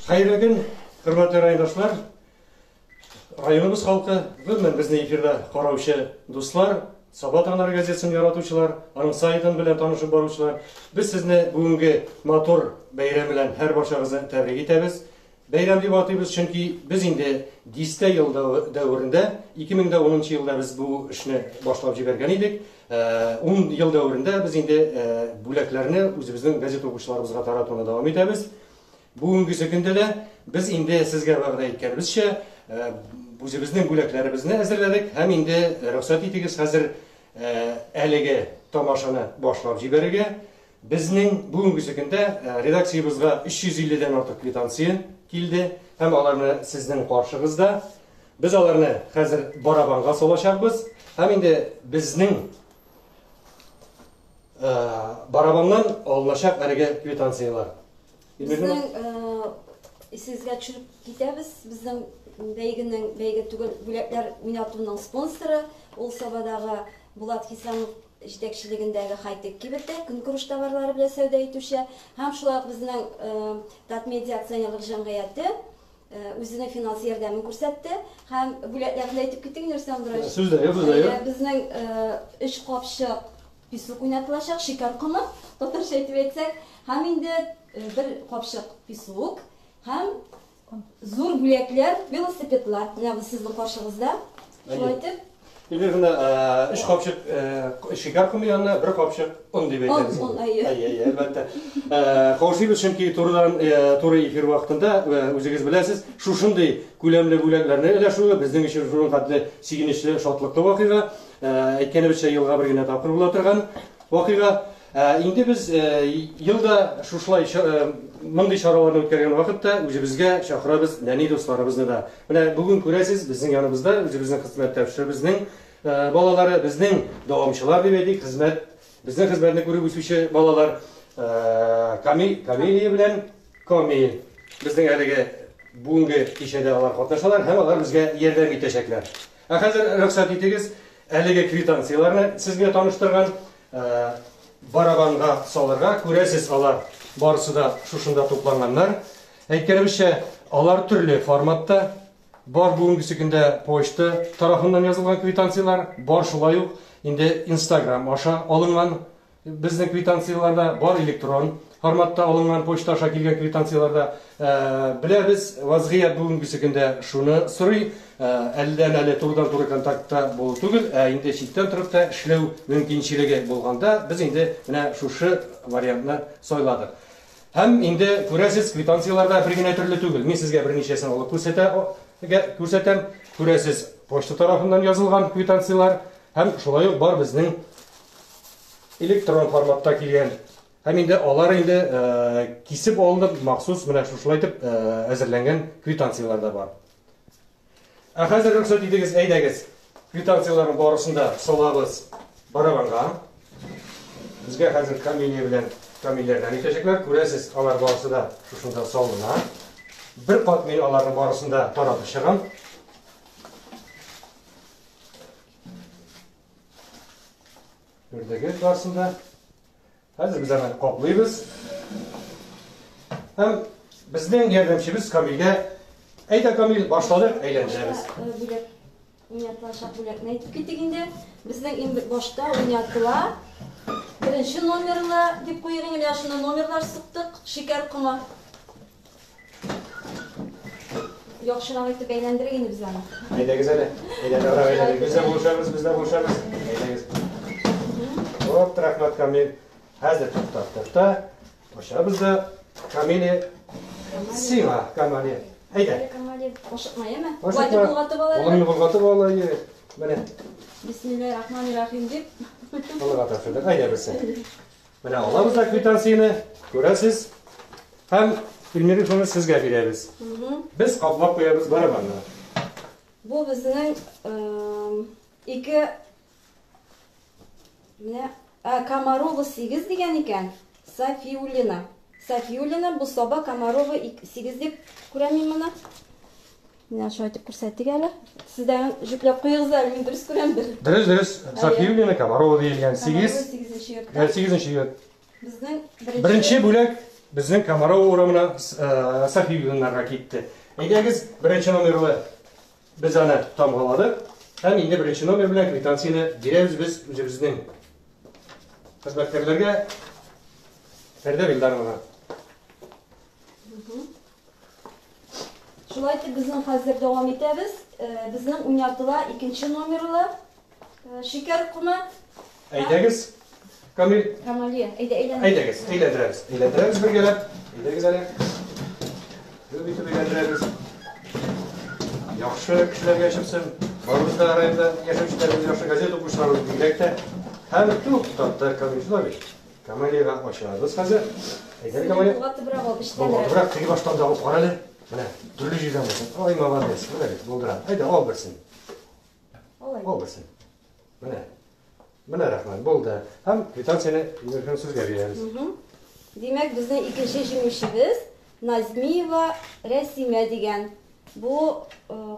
Хайырлы көн, хөрмәтле райондашлар. Районыбыз халкы, гомумән безне эфирда караучы дуслар, Сабат Анар газетасын яратучылар, аның сайтын белән танышып баручылар. Без сезне бүгенге матур бәйрәм белән һәр барчагызны тәбрик итәбез. Бәйрәм дип атыйбыз, чөнки без инде 10 ел дәверендә, 2010 елда без бу эшне башлап җибәргән идек. 10 ел дәверендә без инде бүләкләрне үзебезнең газета укучыларыбызга таратуны дәвам итәбез. Бүгенге көндә дә без инде сезгә вәгъдә иткәнебезчә үзебезнең бүләкләребезне әзерләдек һәм инде рөхсәт итегез хәзер әлеге тамашаны башлап җибәрергә. Безнең бүгенге көндә редакциябызга 350-дән артык квитанция килде һәм аларны сезнең каршыгызда. Без аларны хәзер барабанга салачакбыз һәм инде безнең барабаннан алыначак әлеге квитанциялар. Безнең сезгә төшереп китәбез. Безнең бәйге түгел бүләкләр уйнатуның спонсоры ул Сабадагы Булат Хисамов җитәкчелегендәге хай-тек кибеттә көнкүреш товарлары белән сәүдә итүче һәм шулай безнең Татмедиа акционерлык җәмгыяте үзенең финанс ярдәмен күрсәтте һәм бүләкләрне әйтеп китик нәрсә Андрей. Сүздә. Безнең 3 капчык писук уйнатылачак, шикәр комы, татарча әйтеп әйтсәк, һәм инде 1 капчык писук һәм зур бүләкләр, велосипедлар. Менә сезнең каршыгызда. Шулай итеп, Илгәргә 3 капчык шикәр комы янына 1 капчык он дип әйтәбез. Әлбәттә. Хошибыз чөнки туры эфир вакытында үзегез беләсез, шушындый күләмле бүләкләрне өләшүе безнең өчен зур хәтле сигенечле, шатлыклы вакыйга. Әйткәнебезчә, елга бер генә тапкыр була торган вакыйга. Инде без елда шушлай мондый чараларны үткәргән вакытта үзебезгә чакырабыз нәни дусларыбызны да. Менә бүген күрәсез, безнең яныбызда үзебезнең хезмәттәшебезнең балалары, безнең дәвамчылар дип әйтик, безнең хезмәтне күреп үсүче балалар Камилия белән Камил. Безнең әлеге бүгенге кичәдә алар катнашалар һәм алар безгә ярдәм итәчәкләр. Хәзер рөхсәт итегез, әлеге квитанцияларны сезгә таныштырган барабанга салырга. Күрәсез, алар барысы да шушында тупланганнар. Әйткәнебезчә, алар төрле форматта бар. Бүгенге көндә почта тарафыннан язылган квитанциялар бар, шулай ук инде Instagram аша алынган безнең квитанцияларда бар, электрон форматта алынган почта аша килгән квитанцияларда. Беләбез, вазгыять бүгенге көндә шуны сорый, әлдән-әле турыдан-туры контактта булу түгел, инде читтән торып та эшләү мөмкинчелеге булганда, без инде менә шушы вариантны сайладык. Һәм инде күрәсез, квитанцияларда бер генә төрле түгел. Мин сезгә берничәсен алып күрсәтәм. Күрәсез, почта тарафыннан язылган квитанциялар һәм шулай ук бар безнең электрон форматта килгән. Һәм инде алар инде кисеп алынып, махсус менә шушылай итеп әзерләнгән квитанциялар да бар. Хәзер рөхсәт итегез, әйдәгез. Квитанцияларның барысында салабыз барабанга. Безгә хәзер Камилия белән Камилләрдән итәчәкләр. Күрәсез, алар барысы да шушында салына. Бер кат мин аларның барысында таратып чыгам. Күрдегез барысында. Хәзер без аны каплыйбыз. Һәм безнең ярдәмчебез Камилгә әйдә, Камил, башладык, әйләнешәбез. Бүләк уйнатылачак бүләкне әйтеп китик инде. Безнең иң башта уйнатыла. Беренче номерлы дип куйган инде, шуны номерлар сыктык, шикәр комы. Яхшырак итеп әйләндерик инде без аны. Әйдәгез әле. Әйдәгез, Без дә булышабыз. Әйдәгез. Оп, рәхмәт, Камил. Хәзер туктап. Башабыз да Камилия. Сиңа, Камилия. Әйдә. Камилия, ашыкмайымы? Булатып булгатып алайы. Улымны булгатып алайы. Менә. Бисмиллаһир-рахманир-рахим дип. Аллага тәфсир. Әйдә берсе. Менә алабыз да квитанцияны. Күрәсез. Һәм Илмира шуны сезгә бирәбез. Без каплап куябыз барабанны. Бу безнең ике менә Комарова 8 дигән икән. Софиулина бу Саба Комарова 8 дип күрәм мин моны. Менә шулай итеп күрсәттек әле. Сездән җүпләп куегыз әле, мин дөрес күрәмдер. Дөрес. Софиулина Комарова диелгән 8. 8-нче ел. Безнең беренче бүләк bizning Kamarov uğramına Safiy yığınlarga ketdi. Әйдәгез, birinchi номерлы biz ana tamamladık. Hem indi birinchi nomer bilan kvitantsiyani beramiz biz o'zimizning xizmatkorlarga. Ferda Bildarovna. Şulay ki bizim hazır devam etemiz. Bizim oynadılar ikinci numarlı şeker kumu. Әйдәгез, Kamil. Kamaliye. Әйдәгез, әйләндерәбез. Әйләндерәбез бергәләп. Әйдәгез әле. Бер әйләндерәбез. Яхшы кешеләргә яшәпсен. Барыбызда районда яшәүчеләребез яхшы газета укучылар бигрәк һәм күп таптар Камилҗлар. Камалиягә ачабыз хәзер. Әйдәгез Камалия. Быrak теге баштан да алып кара әле. Менә, төрле җирдән булсын. Ай, молодец. Менә, булдыра. Әйдә, ал берсен. Ал берсен. Менә. Менә рәхмәт, булды. Һәм квитанцияны инде сезгә бирәбез. Demek bizning ikinci җиңүчебез Назмиева Рәсимә дигән. Bu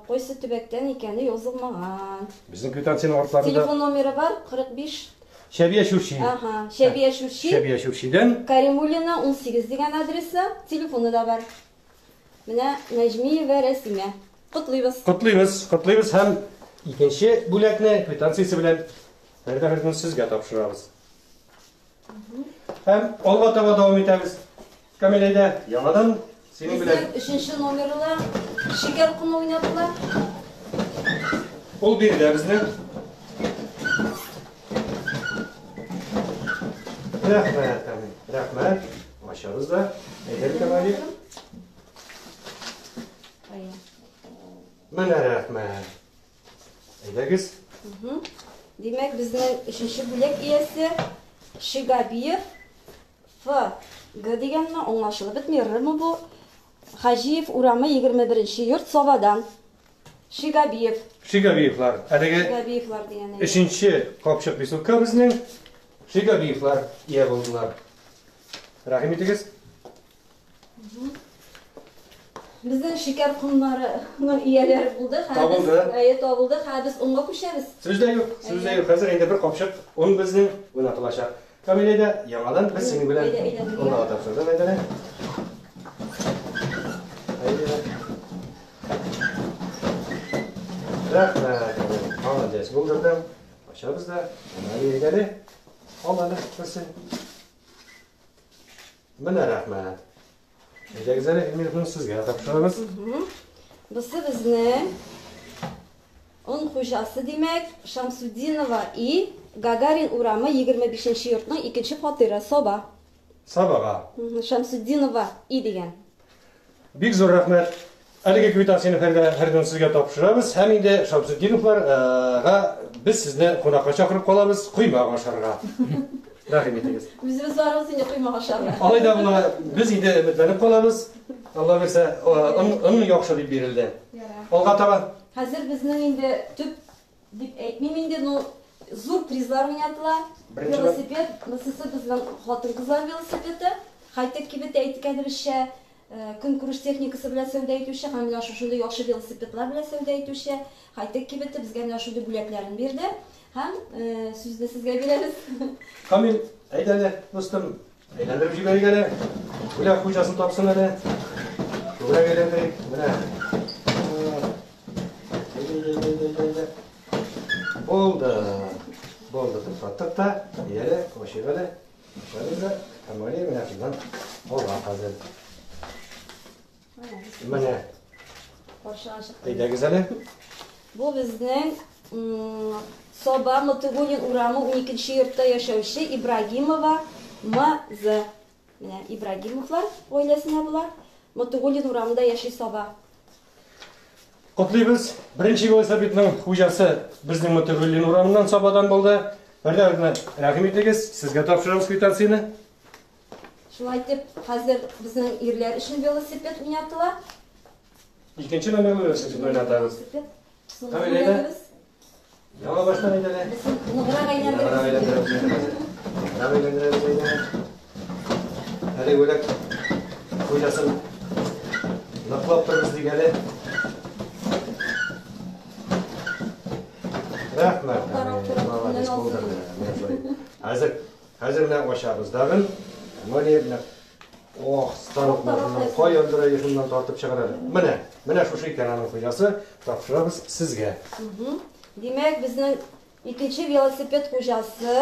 Койсы төбәктән икәне язылмаган. Безнең квитанцияның артларында Телефон номеры бар 45. Шәбия Шурши. Ага, Шәбия Шурши. Шәбия Шуршидан Каримуллина 18 дигән адресы, телефоны да бар. Менә Назмиева Рәсимә. Котлыйбыз. Котлыйбыз һәм икенче бүләкне квитанциясе белән Фәрдәхәтне сезгә тапшырабыз. Һәм алга таба дәвам итәбез. Камиләдә яңадан синең белән Üçüncü номерлы şeker kumu oynadılar. ул бирде безнең. Рәхмәт, Камил. Рәхмәт. Ачабыз да. Әйдәгез Камали. Менә рәхмәт. Әйдәгез. Demek bizning üçüncü бүлек иясе Шигабиев F. G deganmi аңлашылып бетмерме bu? Хажиев урамы 21-нче йорт Сабадан. Шигабиев. Шигабиевлар. Әлеге Шигабиевлар дигән. Üçüncü капчык бисукка безнең Шигабиевлар ия булдылар. Рәхим итегез. Bizning şeker kumlarının iyaləri buldu. Табылды. Biz onga күчәбез. Сездә юк. Хәзер инде бер капчык ун безнең уйнатылачак. Камиләдә яңадан без синең белән онга тапшырдык әйдәләр. Рәхмәт. Молодец. Булдырдым. Ачабыз да. Камилә әйдәле. Алланы берсен. Менә рәхмәт. Әйдәгез әле мин сезгә тапшырабыз. Бусы безнең он хуҗасы димәк Шамсуддинова и Гагарин урамы 25-нче йортның 2-нче фатиры Саба. Сабага. Шамсуддинова и дигән. Бик зур рәхмәт. Әлеге квитанцияны һәрдән сезгә тапшырабыз. Һәм инде Шамсуддиновларга без сезне кунакка чакырып калабыз, коймак ашарга. Рәхим итегез. Biz varız инде коймак ашарга. Алайда була без инде өметләнеп калабыз. Алла берсә, ун яхшы дип бирелде. Алга таба. Хәзер безнең инде төп дип әйтмим инде, но зур призлар уйнатыла. Велосипед, насысы безнең хатын-кызлар велосипеды. Хайтек кибет әйткәнебезчә, көнкүреш техникасы белән сәүдә итүче, һәм менә шундый яхшы велосипедлар белән сәүдә итүче, хайтек кибете безгә менә шундый бүләкләрен бирде. Һәм сүзне сезгә бирәбез. Камил, әйдәле, достым, әйләндереп җибәрик әле. Бүләк хуҗасын тапсын әле. Бүләк әйләндерик. Менә. Булды. Туктаттык та, әле, кошык әле. Шәһәрдә Камали менә шуннан алга хәзер. Менә. Әйдәгез әле. Бу безнең Саба Мотыгулин урамы 12-нче йортта яшәүче Ибрагимова М.З. Менә Ибрагимовлар гаиләсенә булар. Мотыгулин урамында яши Саба. Котлыйбыз. Беренче велосипедның хуҗасы безнең Мотыгулин урамыннан Сабадан булды. Фәрдәхәтне рәхим итегез. Сезгә тапшырабыз квитанцияны. Шулай итеп, хәзер безнең ирләр өчен велосипед уйнатыла. Икенче номерлы велосипед уйнатабыз. Камиләдә. Яңа баштан әйдәле. Ныграк әйләндерәбез. Әле бүләк хуҗасын ныклап торбыз дигәле. Рәхмәт. Хәзер менә ачабыз дагын. Мәле менә Ох, станокларны кайындыра якыннан тартып чыгарар. Менә шушы икән аның хуҗасы, тапшырабыз сезгә. Димәк, безнең икенче велосипед хуҗасы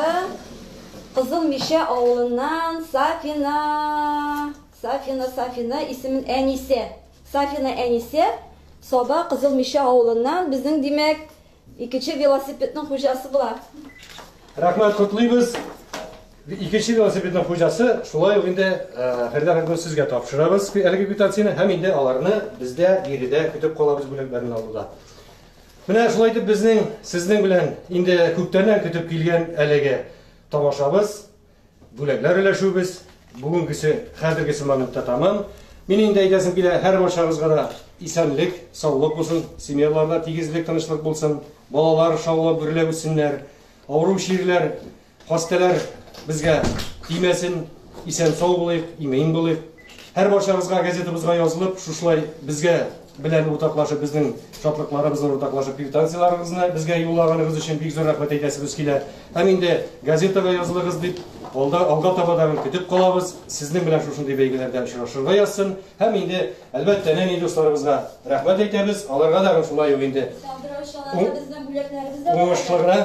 Кызыл Мишә авылыннан Сафина исемен әнисе. Сафина әнисе Саба Кызыл Мишә авылыннан безнең димәк икенче велосипедның хуҗасы була. Рәхмәт котлыйбыз. Икенче велосипедның хуҗасы, шулай ук инде һәрдәм сезгә тапшырабыз әлеге квитанцияны һәм инде аларны бездә биредә көтеп калабыз бүләкләрен алуда. Менә шулай итеп безнең сезнең белән инде күптәннән көтеп килгән әлеге тамашабыз, бүләкләр өләшүбез бүгенгесе хәзергесе моментта тамам. Мин инде әйтәсем килә, һәр барчагызга да исәнлек, саулык булсын, семьяларда тигезлек, тынычлык булсын, балалар шаулап гөрләп үссеннәр, авыру ширләр, хасталар безгә тимәсен, исән сау булыйк, имән булыйк. Һәр барчагызга газетабызга язылып, шушлай безгә белән уртаклашып, безнең шатлыкларыбызны уртаклашып, квитанцияларыгызны безгә юллаганыгыз өчен бик зур рәхмәт әйтәсебез килә. Һәм инде газетага язылыгыз дип, алга таба да көтеп калабыз. Сезнең белән шушындый бәйгеләрдә очрашырга язсын. Һәм инде әлбәттә нәни дусларыбызга рәхмәт әйтәбез. Аларга да шулай ук инде уңышларына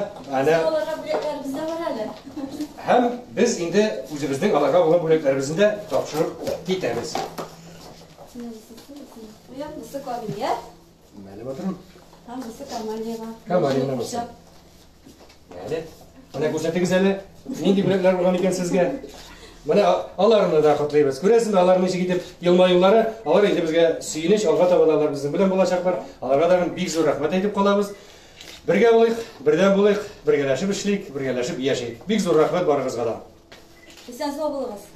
һәм без инде үзебезнең аларга булган бүләкләребезне тапшырып китәбез. Бусы кабинет. Мәле батырым. Һәм бусы камалига. Камалига бусы. Мәле. Менә күрсәтегез әле. Нинди бүләкләр булган икән сезгә? Менә аларны да котлыйбыз. Күрәсезме, алар ничек итеп елмаюлары, алар инде безгә сөенеч, алга таба алар безнең белән булачаклар. Аларга да бик зур рәхмәт әйтеп калабыз. Бергә булыйк, бердәм булыйк, бергәләшеп эшлик, бергәләшеп яшик. Бик зур рәхмәт барыгызга да. Исән сау булыгыз.